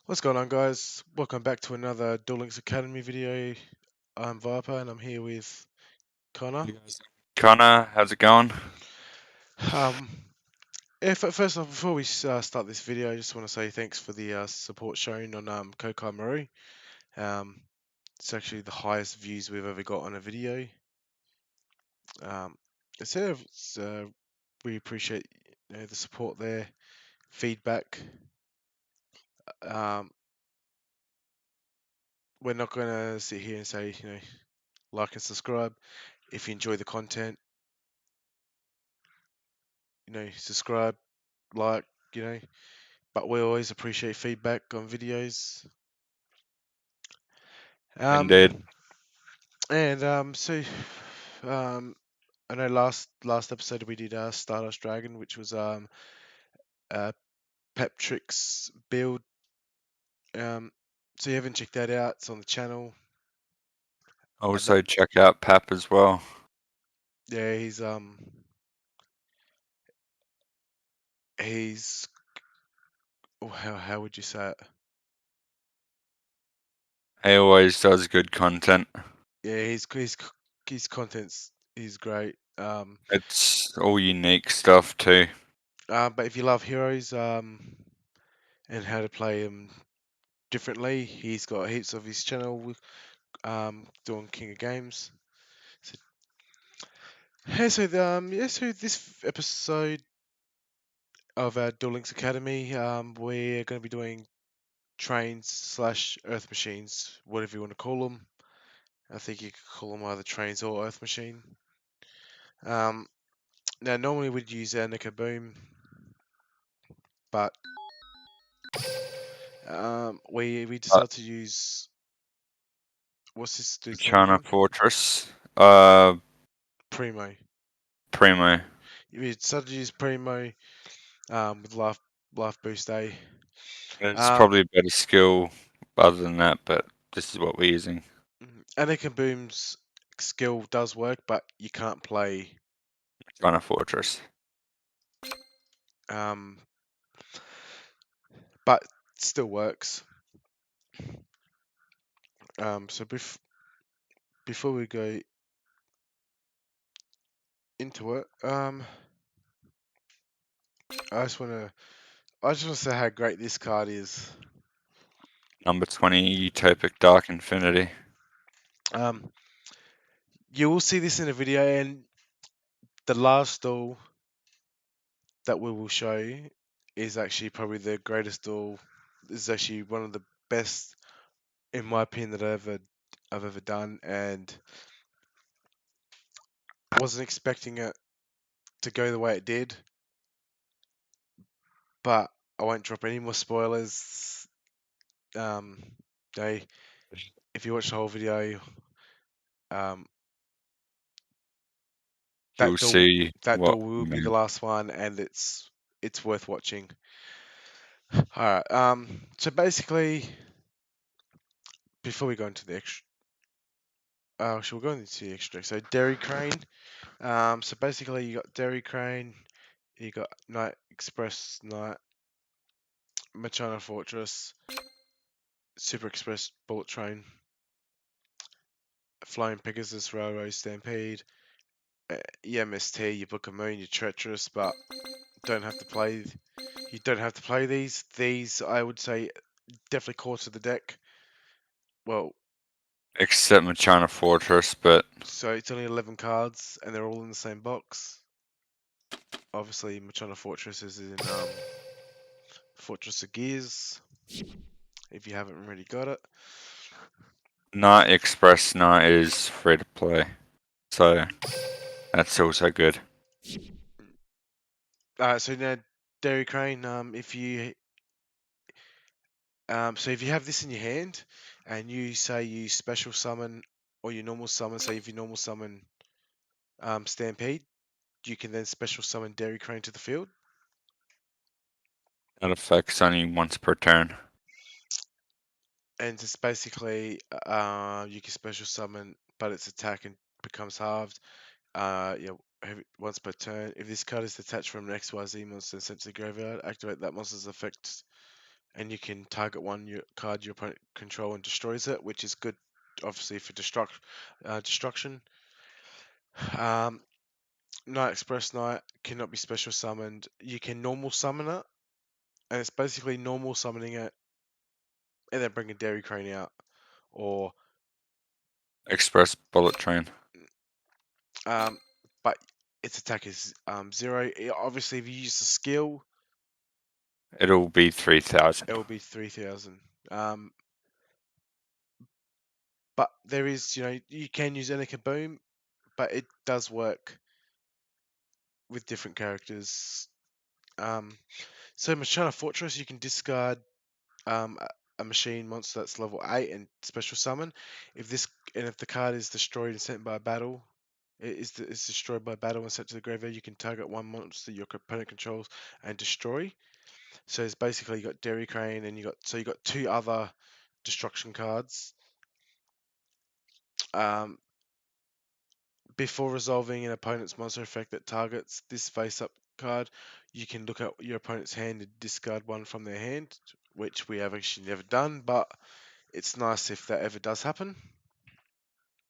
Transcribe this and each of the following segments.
What's going on, guys? Welcome back to another Duel Links Academy video. I'm Viper and I'm here with Connor. You guys, Connor, how's it going? Um, first off, before we start this video, I just want to say thanks for the support shown on Kokai Maru. Um, it's actually the highest views we've ever got on a video. Um, so we appreciate the support there, feedback. Um, we're not going to sit here and say, like and subscribe. If you enjoy the content, subscribe, like, you know, but we always appreciate feedback on videos. Um, Indeed. so I know last episode we did Stardust Dragon, which was uh Peptrick's build. So you haven't checked that out? It's on the channel. That Also, check out Pap as well. yeah, he's how would you say it? He always does good content. Yeah, his content's is great. It's all unique stuff too. But if you love heroes and how to play them differently, he's got heaps of his channel doing King of Games. So, so this episode of our Duel Links Academy, we're going to be doing trains slash Earth machines, whatever you want to call them. I think you could call them either trains or Earth machine. Um, Now normally we'd use our Nika Boom, but we Uh, decided to use what's this dude's name China again? Fortress. Primo. Primo. We decided to use Primo with life boost A. It's Um, probably a better skill other than that, but this is what we're using. Anakin Boom's skill does work, but you can't play. China Fortress. Um, but still works. So before we go into it, I just want to say how great this card is. Number 20, Utopic Dark Infinity. Um, you will see this in a video, and the last duel that we will show you is actually probably the greatest duel. This is actually one of the best, in my opinion, that I've ever done, and wasn't expecting it to go the way it did. But I won't drop any more spoilers. Um, they, if you watch the whole video, um, You'll that duel see that what duel will I be the mean. last one, and it's worth watching. All right. So basically, before we go into the extra, shall we go into the extra? So Dairy Crane. So basically, you got Dairy Crane, you got Night Express, Night Machina Fortress, Super Express Bullet Train, Flying Pegasus Railroad Stampede, EMST. You book a moon, you're treacherous, but don't have to play. You don't have to play these. These, I would say, definitely core to the deck. Well, Except my China Fortress, but so it's only 11 cards, and they're all in the same box. Obviously, Machina Fortress is in Fortress of Gears. If you haven't already got it, Night Express Night is free to play. So that's also good. so now Dairy Crane. If you have this in your hand, and you say you special summon or you normal summon, say if you normal summon Stampede, you can then special summon Dairy Crane to the field. That affects only once per turn. And it's basically you can special summon, but its attack and becomes halved. Once per turn. If this card is detached from an XYZ monster and sent to the graveyard, activate that monster's effect and you can target one card your opponent control and destroys it, which is good, obviously for destruction. Um, Night Express Knight cannot be special summoned. You can normal summon it, and it's basically normal summoning it, and then bring a Dairy Crane out, or Express bullet train. um, but its attack is 0. Obviously, if you use the skill, It'll be it 3,000. will be 3,000. But there is, you can use any Kaboom, but it does work with different characters. Um, so Machina Fortress, you can discard a machine monster that's level 8 and special summon. If the card is destroyed and sent by battle, is destroyed by battle and sent to the graveyard, you can target one monster your opponent controls and destroy. So it's basically you got Dairy Crane and you got two other destruction cards. Um, Before resolving an opponent's monster effect that targets this face-up card, you can look at your opponent's hand and discard one from their hand, which we have actually never done, but it's nice if that ever does happen.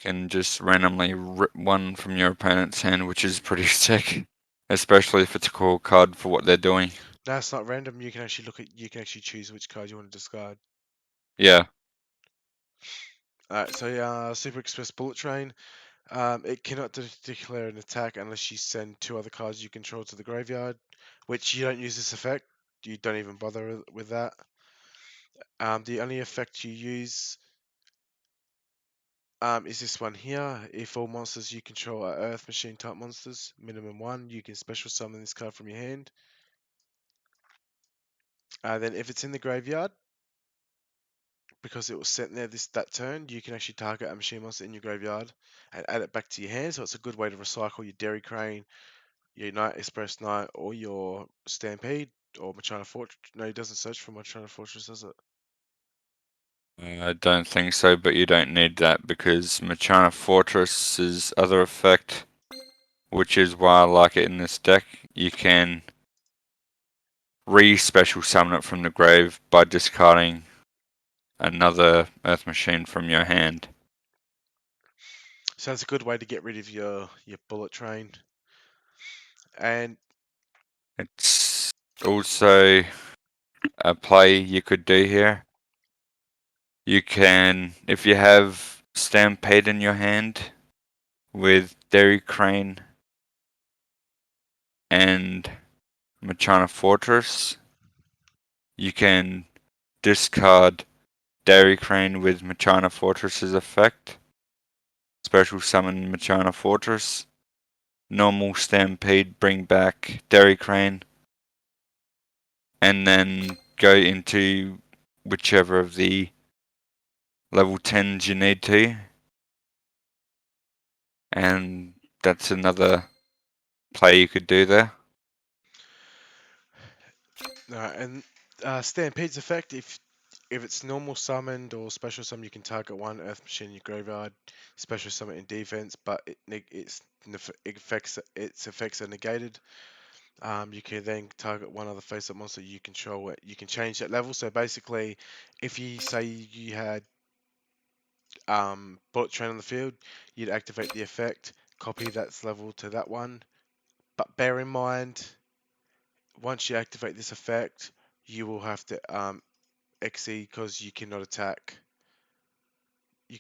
Can just randomly rip one from your opponent's hand, which is pretty sick. Especially if it's a cool card for what they're doing. Now it's not random. You can actually choose which card you want to discard. Yeah. Alright, so Super Express Bullet Train. It cannot declare an attack unless you send two other cards you control to the graveyard, which you don't use this effect. You don't even bother with that. The only effect you use is this one here. If all monsters you control are Earth Machine type monsters, minimum one, you can special summon this card from your hand. Then if it's in the graveyard, because it was sent there that turn, you can actually target a machine monster in your graveyard and add it back to your hand. So it's a good way to recycle your Dairy Crane, your Night Express Knight, or your Stampede or Machina Fortress. No, it doesn't search for Machina Fortress, does it? I don't think so, but you don't need that because Machina Fortress's other effect, which is why I like it in this deck, you can re-special summon it from the grave by discarding another Earth Machine from your hand. So that's a good way to get rid of your Bullet Train. And It's also a play you could do here. You can, if you have Stampede in your hand with Dairy Crane and Machina Fortress, you can discard Dairy Crane with Machina Fortress's effect, special summon Machina Fortress, normal Stampede, bring back Dairy Crane, and then go into whichever of the level 10s you need to. And that's another play you could do there. and Stampede's effect, if it's normal summoned or special summon, you can target one Earth Machine in your graveyard, special summon in defense, but its effects are negated. You can then target one other face-up monster you control. You can change that level. So basically, if you say you had Bullet Train on the field, you'd activate the effect, copy that's level to that one. But bear in mind, once you activate this effect, you will have to XE because you cannot attack. You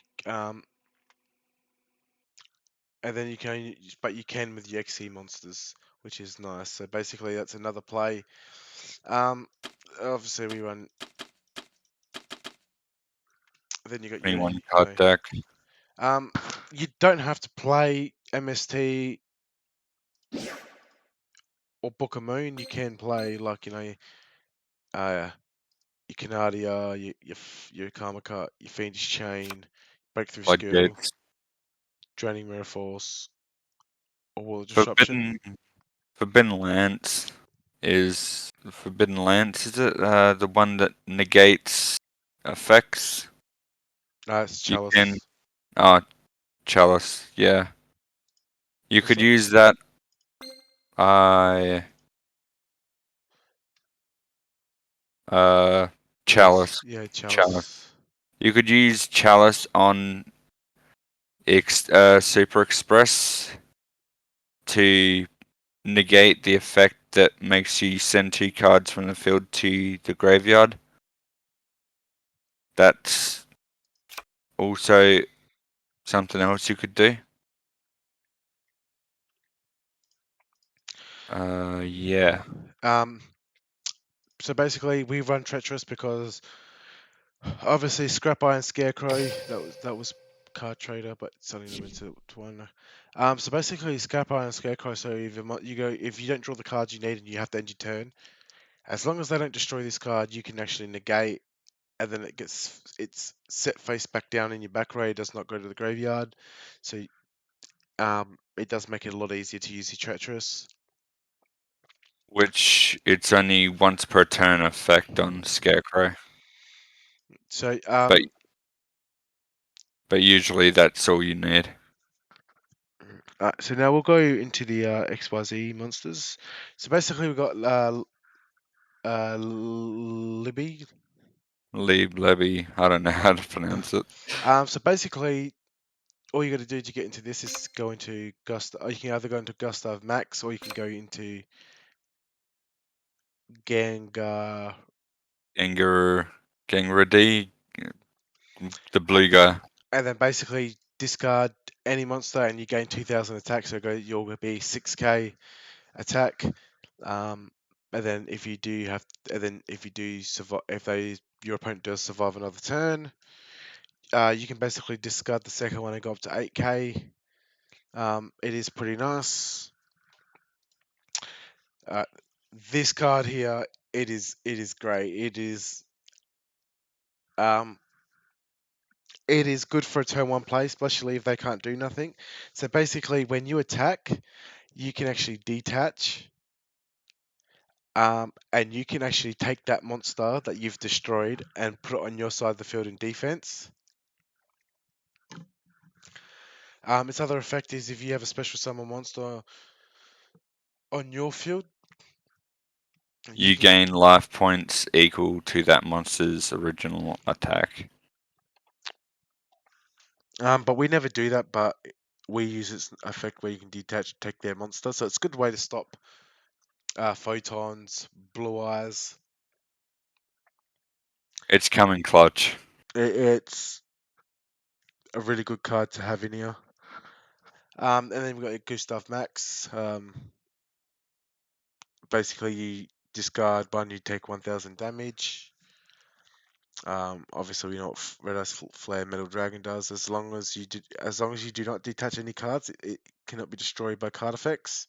and then but you can with the XE monsters, which is nice. So basically, that's another play. Um, Obviously we run. Then you got 21 card deck. um, you don't have to play MST or Book of Moon. You can play like your Canadia, your Karma Cut, your Fiendish Chain, Breakthrough Skill, Floodgates. Draining Mirror Force, or Wall of Disruption. Forbidden Lance Forbidden Lance, is it the one that negates effects? It's You can Chalice. oh Chalice, yeah. You It's could not. use that. I Yes, Chalice. yeah, Chalice. chalice. You could use Chalice on Super Express to negate the effect that makes you send two cards from the field to the graveyard. That's also something else you could do. Yeah. Um, so basically, we run treacherous because obviously Scrap Iron Scarecrow that was card trader, but it's only limited to one. So basically, Scrap Iron Scarecrow. So you go if you don't draw the cards you need and you have to end your turn, as long as they don't destroy this card, you can actually negate, and then it's set face back down in your back row. It does not go to the graveyard, so it does make it a lot easier to use your treacherous. Which it's only once per turn effect on Scarecrow. So But usually that's all you need. so now we'll go into the XYZ monsters. So basically we've got Libby. Leave Levy. I don't know how to pronounce it. So basically all you got to do to get into this is go into Gustav. You can either go into Gustav Max or you can go into Gengar. Gengar Gangrady, the blue guy. And then basically discard any monster and you gain 2,000 attack. So you'll be 6k attack. Um, and then if you do survive, your opponent does survive another turn, you can basically discard the second one and go up to 8k. It is pretty nice. Uh, this card here, it is great. Um, it is good for a turn one play, especially if they can't do nothing. So basically, when you attack, you can actually detach, and you can actually take that monster that you've destroyed and put it on your side of the field in defense. Its other effect is if you have a special summon monster on your field, you You can. gain life points equal to that monster's original attack. But we never do that. But we use its effect where you can detach, take their monster. So it's a good way to stop photons, blue eyes. It's coming clutch. It's a really good card to have in here. And then we've got Gustav Max. Basically, you discard one, you take 1,000 damage. Obviously, we know what Red Ice Flare Metal Dragon does. As long as you do not detach any cards, it cannot be destroyed by card effects.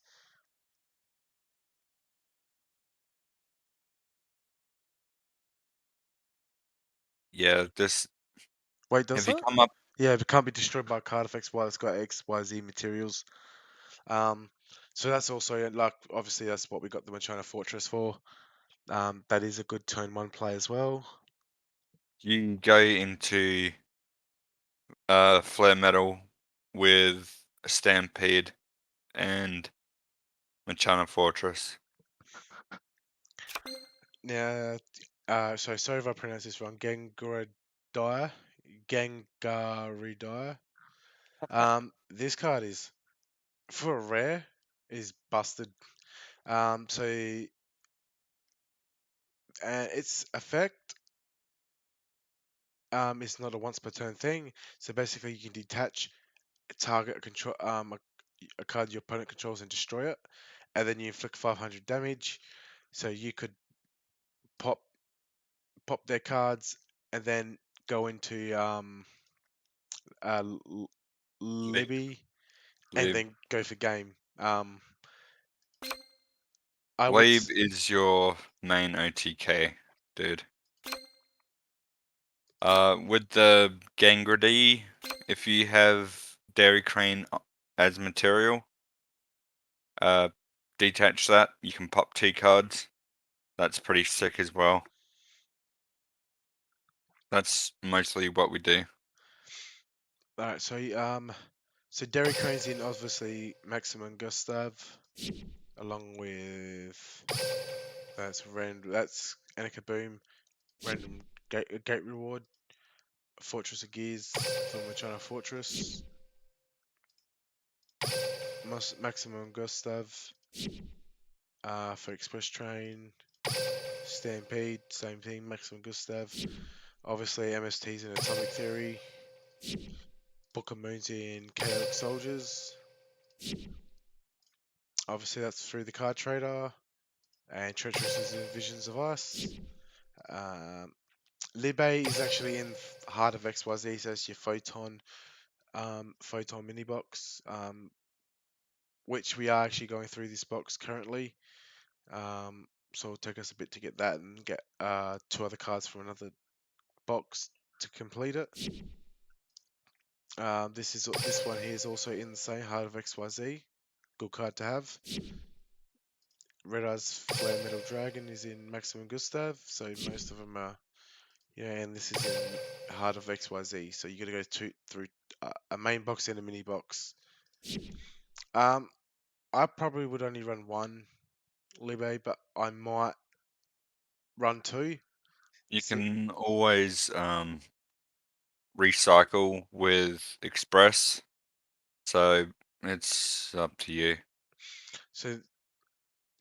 Yeah, this. Wait, does Have you that? come up? Yeah, it can't be destroyed by card effects while it's got X, Y, Z materials. Um, so that's also like obviously that's what we got the Machina Fortress for. That is a good turn one play as well. You go into Flare Metal with a Stampede and Machana Fortress. Now, sorry if I pronounce this wrong. Gengaridire. This card is for a rare is busted. So its effect is not a once per turn thing. So basically, you can detach target a control a card your opponent controls and destroy it, and then you inflict 500 damage. So you could pop their cards and then go into uh, L- Leave. Libby and Leave. then go for game. I would Leave is your main OTK, dude. With the Gangrady, if you have Dairy Crane as material, uh, detach that. You can pop two cards. That's pretty sick as well. That's mostly what we do. all right. So Derry Crane's in obviously Maximum Gustav, along with that's Annika Boom, random gate reward, Fortress of Gears for Machina Fortress, Maximum Gustav for Express Train, Stampede, same thing, Maximum Gustav. Obviously, MST's in Atomic Theory, Book of Moons in Chaotic Soldiers. Obviously, that's through the card trader, and Treacherous is in Visions of Ice. Libe is actually in Heart of XYZ, so it's your Photon mini box, which we are actually going through this box currently. So it'll take us a bit to get that and get two other cards from another box to complete it. This one here is also in the same Heart of XYZ. Good card to have. Red Eyes Flare Metal Dragon is in Maximum Gustav, so most of them are. Yeah, and this is in Heart of XYZ, so you got to go through a main box and a mini box. I probably would only run one Libe, but I might run two. You can always recycle with Express, so it's up to you. So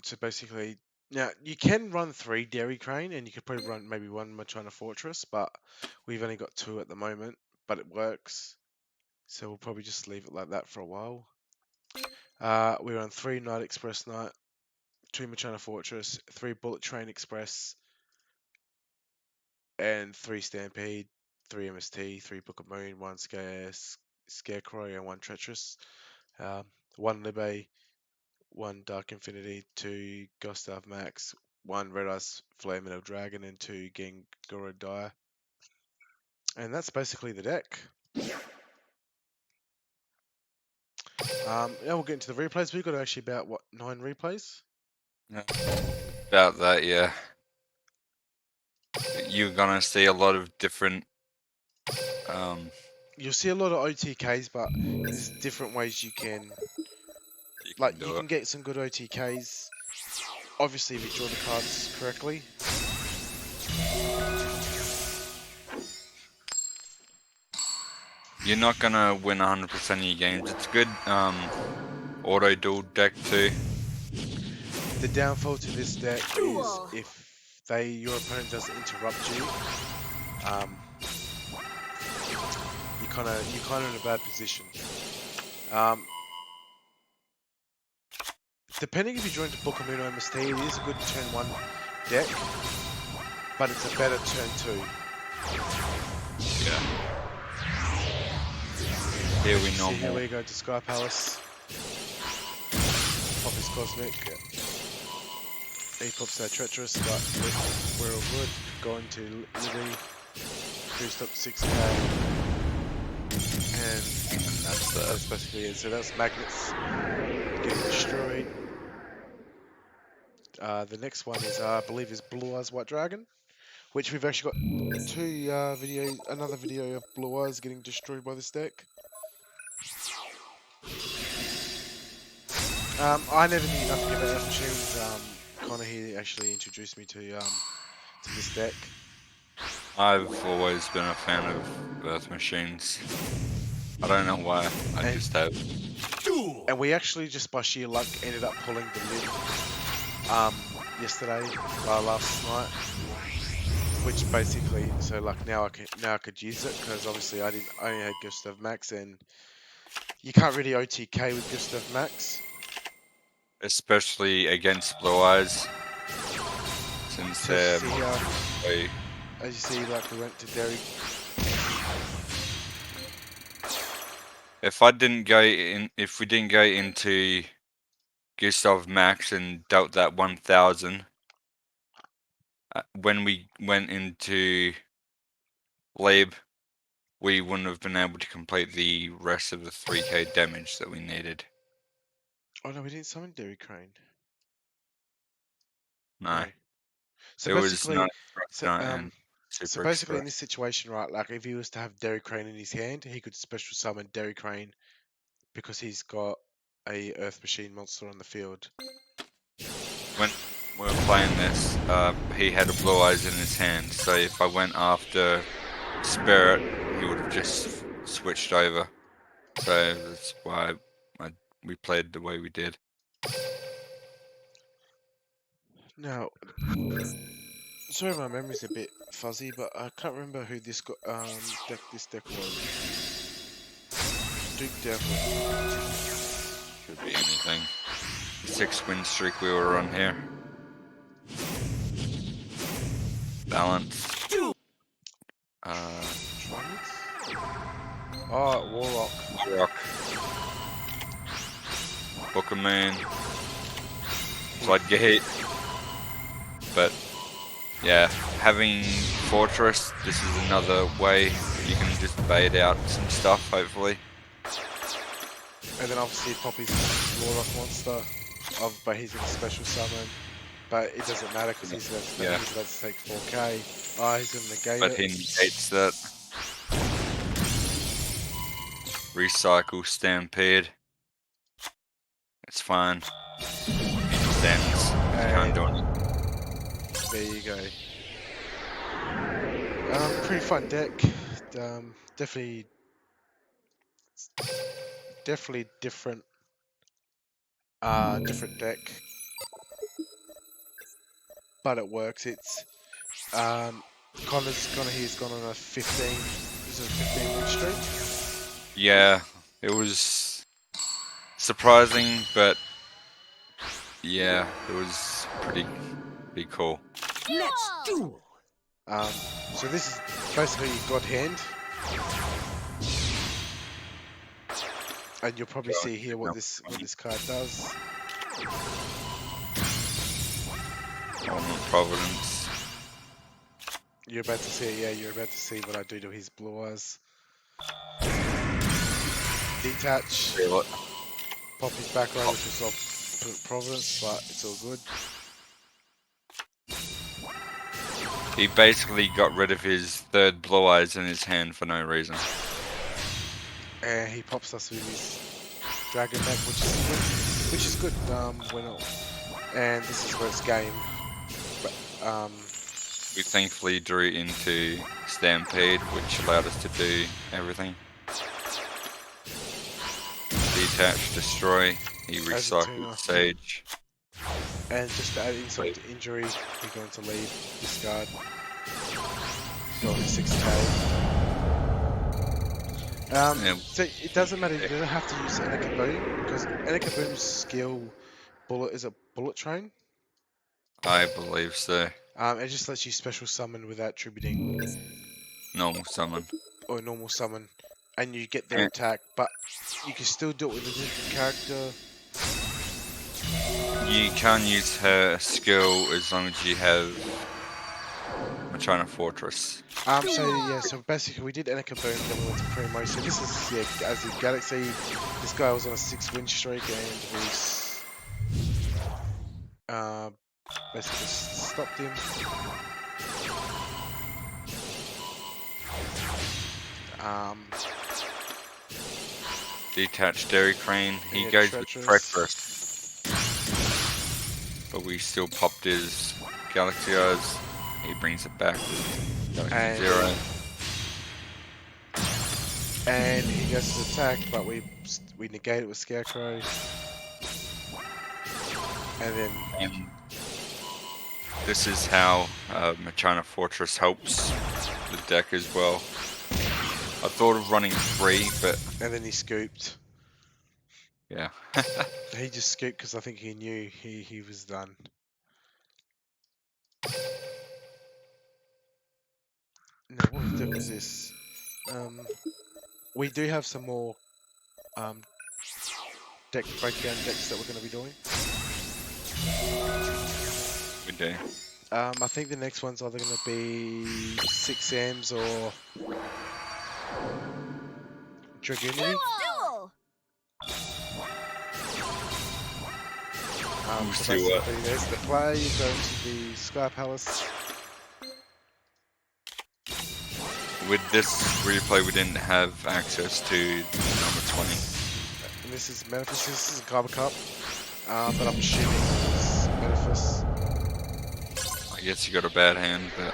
So basically, now you can run three Dairy Crane, and you could probably run maybe one Machina Fortress, but we've only got two at the moment. But it works, so we'll probably just leave it like that for a while. We run three Night Express Night, two Machina Fortress, three Bullet Train Express, and three Stampede, three MST, three Book of Moon, one Scarecrow, and one Treacherous. One Libe, one Dark Infinity, two Gustav Max, one Red Ice Flame Metal Dragon, and two Gengoro Dire. And that's basically the deck. Now we'll get into the replays. We've got actually about, what, 9 replays? About that, yeah. You're gonna see a lot of different. You'll see a lot of OTKs, but there's different ways you can. You Like, can you do it. can get some good OTKs, obviously, if you draw the cards correctly. You're not gonna win 100% of your games. It's a good auto duel deck too. The downfall to this deck is if your opponent doesn't interrupt you, you're kind of in a bad position. Depending if you join to Book of Moon or MST, it is a good turn 1 deck, but it's a better turn 2. Yeah. Here we See, here normal. we go to Sky Palace. Pop his Cosmic. He pops our Treacherous, but we're all good. Going to Liberty. Boost up to 6k. And that's basically it. So that's Magnets getting destroyed. The next one is, I believe, is Blue Eyes White Dragon, which we've actually got two videos, another video of Blue Eyes getting destroyed by this deck. I never knew nothing about Earth Machines. Connor here actually introduced me to this deck. I've always been a fan of Earth Machines. I don't know why. I just have. And we actually just by sheer luck ended up pulling the lid yesterday, last night, which basically, so like now I could use it because obviously I only had Gustav Max, and you can't really OTK with Gustav Max. Especially against Blue Eyes. Since So as way. you see, like we went to Derry. If we didn't go into Gustav Max and dealt that 1000, when we went into Lab, we wouldn't have been able to complete the rest of the 3k damage that we needed. Oh no, we didn't summon Derry Crane. No. No. So It was basically, not and so Super basically in Express. this situation, right, like if he was to have Derry Crane in his hand, he could special summon Derry Crane because he's got a Earth Machine monster on the field. we were playing this, he had a blue eyes in his hand. So if I went after Spirit, he would have just switched over. So that's why we played the way we did. Now, sorry, my memory's a bit fuzzy, but I can't remember who this deck was. Duke Devil. Could be anything. 6-win streak we were on here. Balance. Trance? Oh, Warlock. Rock. Book of Moon. Floodgate. But yeah, having Fortress, this is another way you can just bait out some stuff, hopefully. And then obviously Poppy's Warlock monster, but he's in a special summon. But it doesn't matter because he's about to take 4k. Oh, he's going to negate But it. he negates that. Recycle Stampede. It's fine. He just ends. Can't do anything. There you go. Pretty fun deck. Definitely different. Different deck, but it works. It's Connor here's gone on a 15. Is it a 15 win streak? Yeah, it was surprising, but yeah, it was pretty cool. Let's duel. So this is basically your God Hand. And you'll probably see here what this card does. Providence. You're about to see it, yeah, you're about to see what I do to his blue eyes. Detach. Pop his back row, which was off Providence, but it's all good. He basically got rid of his third blue eyes in his hand for no reason. And he pops us with his Dragon Neck, which is good. We're not, and this is where it's game. But, we thankfully drew into Stampede, which allowed us to do everything. Detach, destroy. He recycled Sage. And just to add insult to injury, we're going to leave, discard. Go to 6k. So it doesn't matter, you don't have to use Enakaboom, because Enakaboom's skill bullet is a bullet train. I believe so. It just lets you special summon without tributing. Normal summon. Or normal summon. And you get their attack, but you can still do it with a different character. You can use her skill as long as you have China Fortress. So basically we did Enakaboom, then we went to Primo. So this is, as a Galaxy, this guy was on a 6-win streak and we basically stopped him. Detached Dairy Crane, he goes with Treacherous. But we still popped his Galaxy Eyes. He brings it back with Galaxy Zero. And he goes to attack, but we negate it with Scarecrow. And then... this is how Machina Fortress helps the deck as well. I thought of running 3, but... And then he scooped. Yeah. He just scooped because I think he knew he was done. Now, what was this? We do have some more deck breakdown decks that we're going to be doing. We do. I think the next one's either going to be 6Ms or Dragoonity. So basically, there's the play, you go to the Sky Palace. With this replay, we didn't have access to number 20. And this is Memphis, this is a Carbon Cup, but I'm assuming it's Memphis. I guess you got a bad hand, but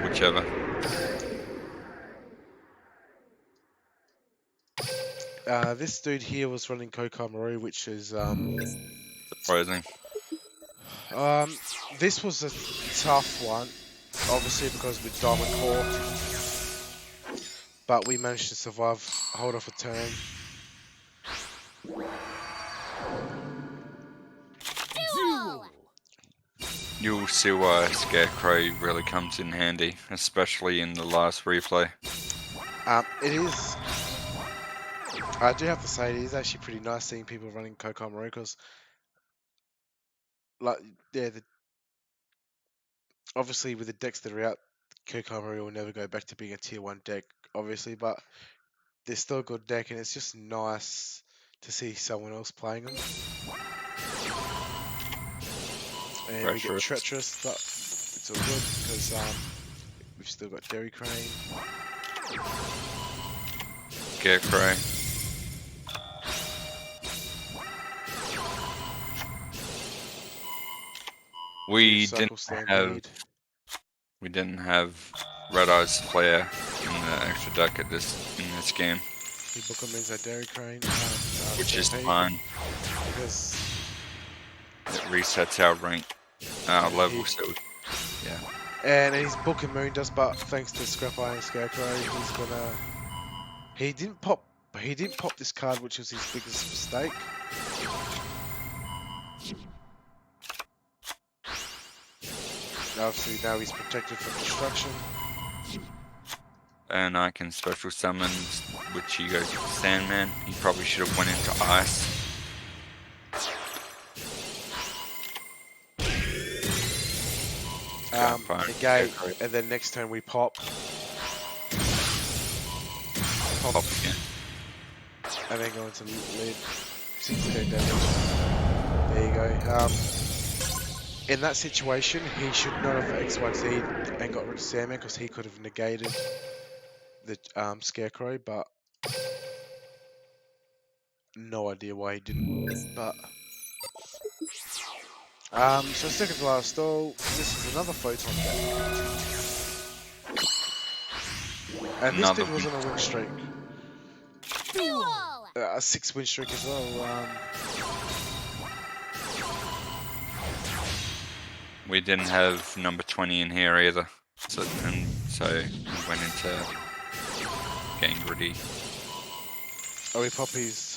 whichever. This dude here was running Kokamaru, which is Surprising. um this was a tough one, obviously because with Diamond Core, but we managed to survive, hold off a turn. Duel! You'll see why Scarecrow really comes in handy, especially in the last replay. It is. I do have to say, it is actually pretty nice seeing people running Kokamaru because, like, yeah, obviously with the decks that are out, Kokamaru will never go back to being a tier 1 deck, obviously, but they're still a good deck, and it's just nice to see someone else playing them. And we get Treacherous. Treacherous, but it's all good because we've still got Dairy Crane. Scarecrow. We didn't Circle have Stampede. Red Eyes Flare in the extra deck in this game, He bookends our Dairy Crane, which is Stampede, fine. because It resets our rank, our yeah, level, so yeah. and his Book and Moon does, but thanks to Scrap Iron Scarecrow, he's gonna. He didn't pop. He didn't pop this card, which was his biggest mistake. Obviously, now he's protected from destruction. And I can special summon, which he goes Sandman. He probably should have went into Ice. Negate, Scarecrow. and then next turn we pop. Pop again. And then go into lead. 16 damage. There you go. In that situation, he should not have XYZ'd and got rid of Sandman because he could have negated the Scarecrow, but no idea why he didn't. But so second to last stall, this is another photon deck. And this Another dude was win. on a win streak. Duel! A 6 win streak as well. We didn't have number 20 in here either, so we went into getting gritty. Oh, we pop his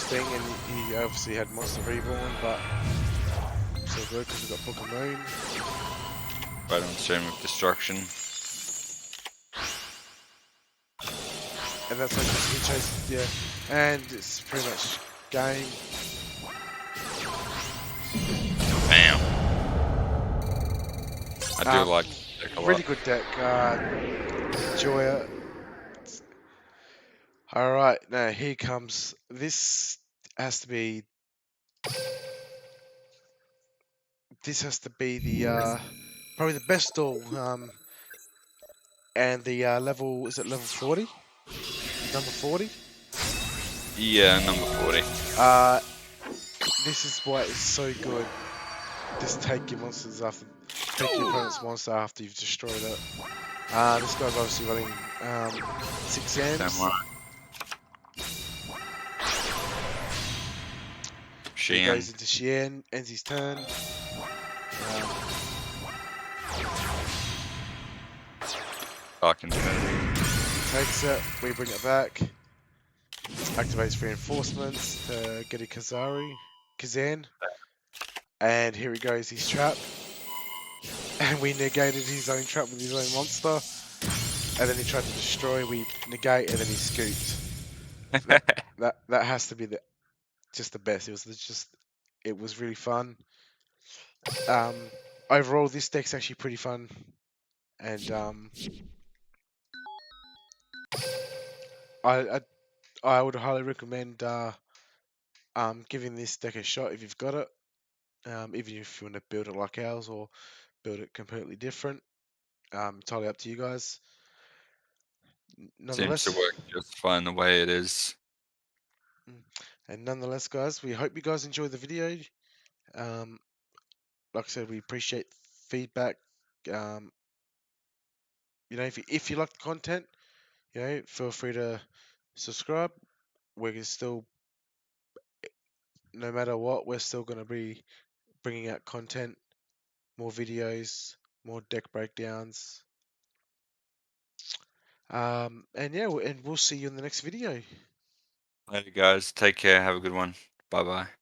thing, and he obviously had Monster Reborn, but still good because we got Book of Moon. Right on stream of destruction. And that's like he chased, yeah. And it's pretty much game. Bam. I do like this deck a lot. Really good deck. Enjoy it. Alright, now here comes. This has to be. This has to be the probably the best duel. And the level, is it level 40? Number 40? Yeah, number 40. This is why it's so good. Just take your monsters after, take your opponent's monster after you've destroyed it. This guy's obviously running 6 Ams. Samurai. He Sheehan. goes into Shien, ends his turn. Dark into Takes it, we bring it back. Activates reinforcements to get a Kazan. And here he goes, his trap. And we negated his own trap with his own monster. And then he tried to destroy, we negate, and then he scooped. That has to be just the best. It was really fun. Overall, this deck's actually pretty fun, and I I would highly recommend giving this deck a shot if you've got it. Even if you want to build it like ours or build it completely different, entirely up to you guys. Seems to Nonetheless, work just fine the way it is. and nonetheless, guys, we hope you guys enjoyed the video. Um, like I said, we appreciate feedback. Um, if you like the content, feel free to subscribe. We can still, no matter what, we're still going to be bringing out content, more videos, more deck breakdowns. And yeah, and we'll see you in the next video. Later, guys. Take care. Have a good one. Bye bye.